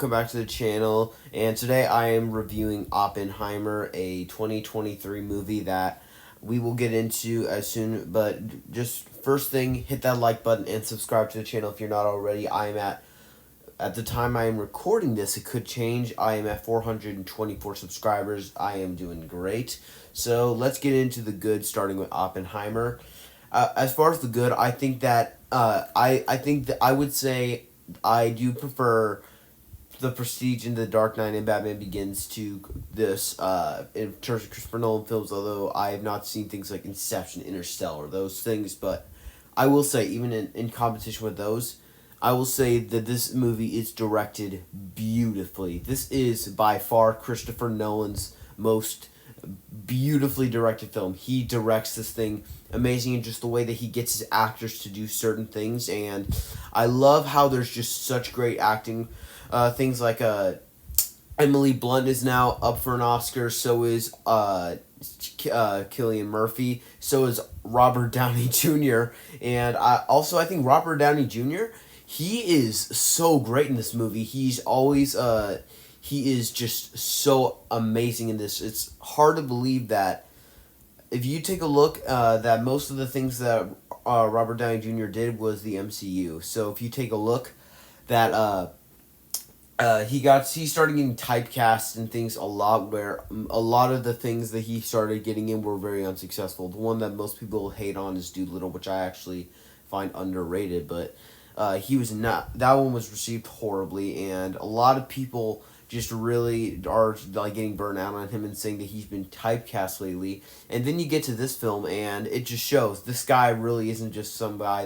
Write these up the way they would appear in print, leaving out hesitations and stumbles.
welcome back to the channel. And today I am reviewing Oppenheimer, a 2023 movie that we will get into as soon. But just first thing, hit that like button and subscribe to the channel if you're not already. At the time I am recording this, it could change. I am at 424 subscribers. I am doing great. So let's get into the good, starting with Oppenheimer. As far as the good, I think that I would say I do prefer The Prestige and The Dark Knight and Batman Begins to this in terms of Christopher Nolan films, although I have not seen things like Inception, Interstellar, those things. But I will say, even in competition with those, I will say that this movie is directed beautifully. This is by far Christopher Nolan's most beautifully directed film. He directs this thing amazing in just the way that he gets his actors to do certain things, and I love how there's just such great acting. Things like Emily Blunt is now up for an Oscar. So is Cillian Murphy. So is Robert Downey Jr. And I think Robert Downey Jr. He is so great in this movie. He is just so amazing in this. It's hard to believe that if you take a look, that most of the things that Robert Downey Jr. did was the MCU. So if you take a look, that he started getting typecast and things a lot, where a lot of the things that he started getting in were very unsuccessful. The one that most people hate on is Doolittle, which I actually find underrated, but he was not. That one was received horribly, and a lot of people just really are like getting burnt out on him and saying that he's been typecast lately. And then you get to this film, and it just shows this guy really isn't just some guy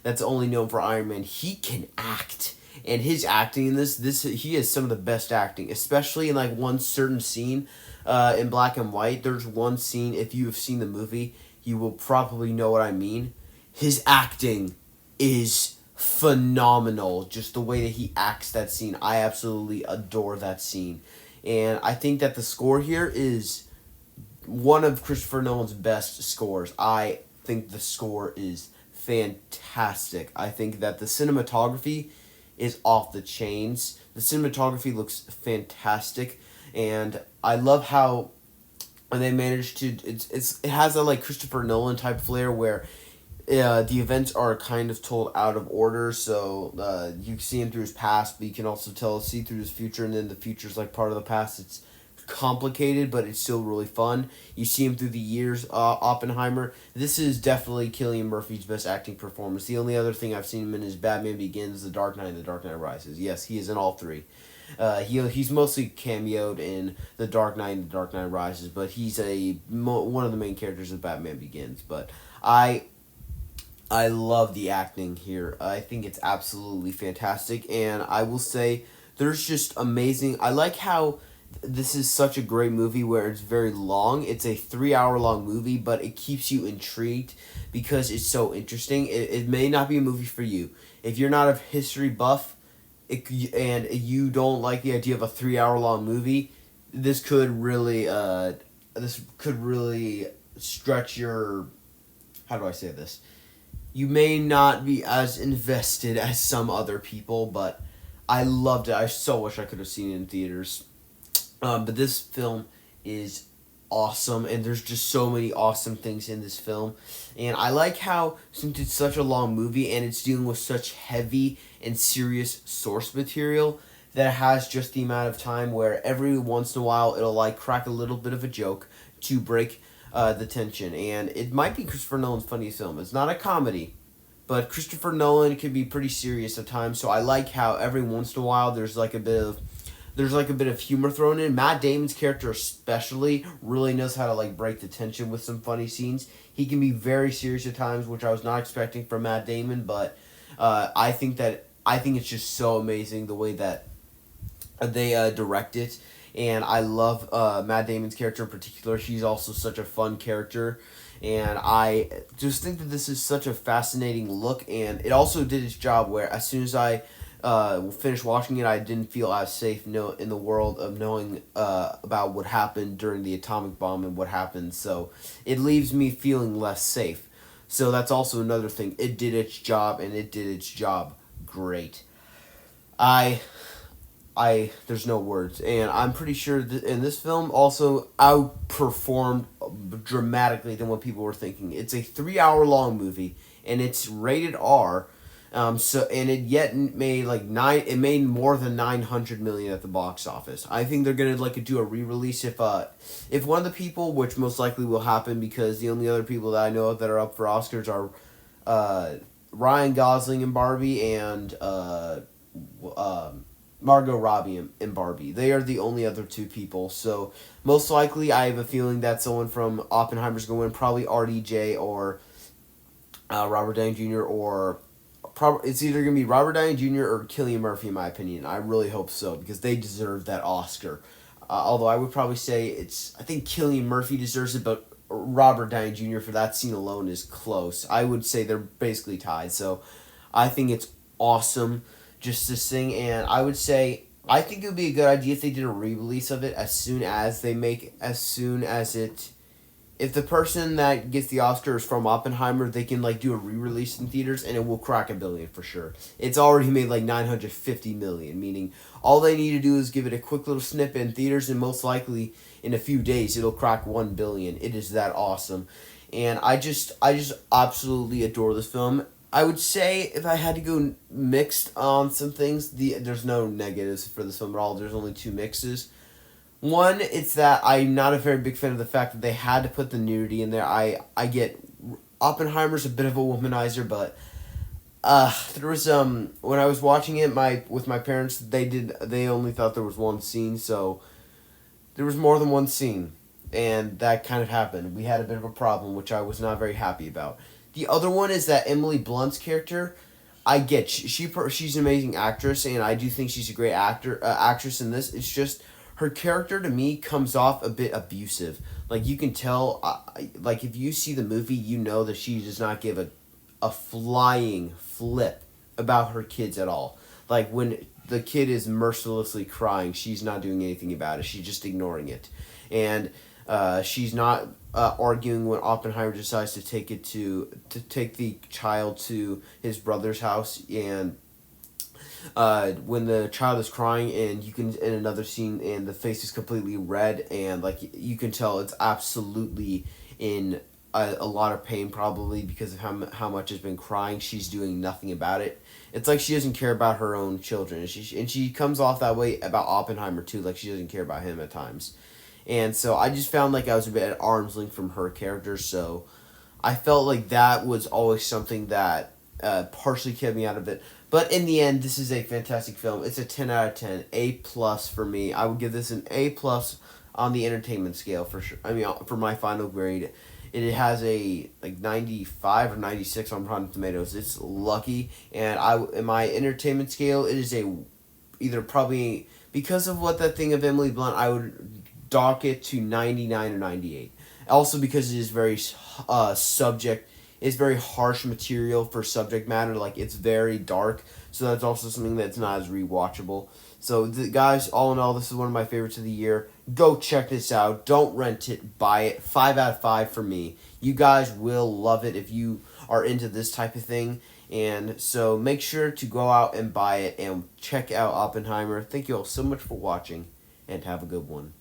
that's only known for Iron Man. He can act, and his acting in this he has some of the best acting, especially in like one certain scene, in black and white. There's one scene, if you have seen the movie, you will probably know what I mean. His acting is phenomenal. Just the way that he acts that scene, I absolutely adore that scene. And I think that the score here is one of Christopher Nolan's best scores. I think the score is fantastic. I think that the cinematography is off the chains. The cinematography looks fantastic, and I love how they managed to it has a like Christopher Nolan type flair where the events are kind of told out of order, so you see him through his past, but you can also see through his future, and then the future's like part of the past. It's complicated, but it's still really fun. You see him through the years. Oppenheimer. This is definitely Cillian Murphy's best acting performance. The only other thing I've seen him in is Batman Begins, The Dark Knight, and The Dark Knight Rises. Yes, he is in all three. He's mostly cameoed in The Dark Knight and The Dark Knight Rises, but he's one of the main characters of Batman Begins. But I love the acting here. I think it's absolutely fantastic, and I will say there's just amazing. I like how this is such a great movie where it's very long. It's a 3 hour long movie, but it keeps you intrigued because it's so interesting. It may not be a movie for you. If you're not a history buff and you don't like the idea of a 3 hour long movie, this could really stretch your, how do I say this? You may not be as invested as some other people, but I loved it. I so wish I could have seen it in theaters. But this film is awesome, and there's just so many awesome things in this film. And I like how, since it's such a long movie and it's dealing with such heavy and serious source material, that it has just the amount of time where every once in a while it'll like crack a little bit of a joke to break the tension. And it might be Christopher Nolan's funniest film. It's not a comedy, but Christopher Nolan can be pretty serious at times. So I like how every once in a while there's like a bit of humor thrown in. Matt Damon's character especially really knows how to like break the tension with some funny scenes. He can be very serious at times, which I was not expecting from Matt Damon, but I think it's just so amazing the way that they direct it. And I love Matt Damon's character in particular. She's also such a fun character. And I just think that this is such a fascinating look. And it also did its job where as soon as I finished watching it, I didn't feel as safe in the world of knowing about what happened during the atomic bomb and what happened. So it leaves me feeling less safe. So that's also another thing. It did its job, and it did its job great. I I there's no words, and I'm pretty sure in this film also outperformed dramatically than what people were thinking. It's a 3 hour long movie, and it's rated R. So and it yet made like nine. It made more than 900 million at the box office. I think they're gonna like do a re release if one of the people, which most likely will happen because the only other people that I know of that are up for Oscars are, Ryan Gosling in Barbie and Margot Robbie in Barbie. They are the only other two people. So most likely, I have a feeling that someone from Oppenheimer's going to win. Probably RDJ or Robert Downey Jr. or it's either going to be Robert Downey Jr. or Cillian Murphy, in my opinion. I really hope so because they deserve that Oscar. Although I would probably say I think Cillian Murphy deserves it, but Robert Downey Jr. for that scene alone is close. I would say they're basically tied. So I think it's awesome just to sing, and I would say I think it would be a good idea if they did a re-release of it as soon as it if the person that gets the Oscar is from Oppenheimer, they can like do a re-release in theaters and it will crack 1 billion for sure. It's already made like 950 million, meaning all they need to do is give it a quick little snippet in theaters, and most likely in a few days it'll crack 1 billion. It is that awesome, and I just absolutely adore this film. I would say if I had to go mixed on some things, there's no negatives for this film at all. There's only two mixes. One, it's that I'm not a very big fan of the fact that they had to put the nudity in there. I get Oppenheimer's a bit of a womanizer, but there was when I was watching it with my parents, they only thought there was one scene, so there was more than one scene, and that kind of happened. We had a bit of a problem, which I was not very happy about. The other one is that Emily Blunt's character. I get she's an amazing actress, and I do think she's a great actress in this. It's just her character to me comes off a bit abusive. Like you can tell, like if you see the movie, you know that she does not give a flying flip about her kids at all. Like when the kid is mercilessly crying, she's not doing anything about it. She's just ignoring it, and she's not arguing when Oppenheimer decides to take the child to his brother's house, and when the child is crying and you can in another scene and the face is completely red and like you can tell it's absolutely in a lot of pain, probably because of how much has been crying. She's doing nothing about it. It's like she doesn't care about her own children, and she comes off that way about Oppenheimer too, like she doesn't care about him at times. And so I just found like I was a bit at arm's length from her character, so I felt like that was always something that partially kept me out of it. But in the end, this is a fantastic film. It's a 10 out of 10, A plus for me. I would give this an A plus on the entertainment scale for sure. I mean, for my final grade, it has a like 95 or 96 on Rotten Tomatoes. It's lucky, and in my entertainment scale, it is either probably because of what that thing of Emily Blunt, I would dock it to 99 or 98. Also because it is very subject. It's very harsh material for subject matter. Like it's very dark, so that's also something that's not as rewatchable. So guys, all in all, this is one of my favorites of the year. Go check this out. Don't rent it. Buy it. 5 out of 5 for me. You guys will love it if you are into this type of thing. And so make sure to go out and buy it and check out Oppenheimer. Thank you all so much for watching, and have a good one.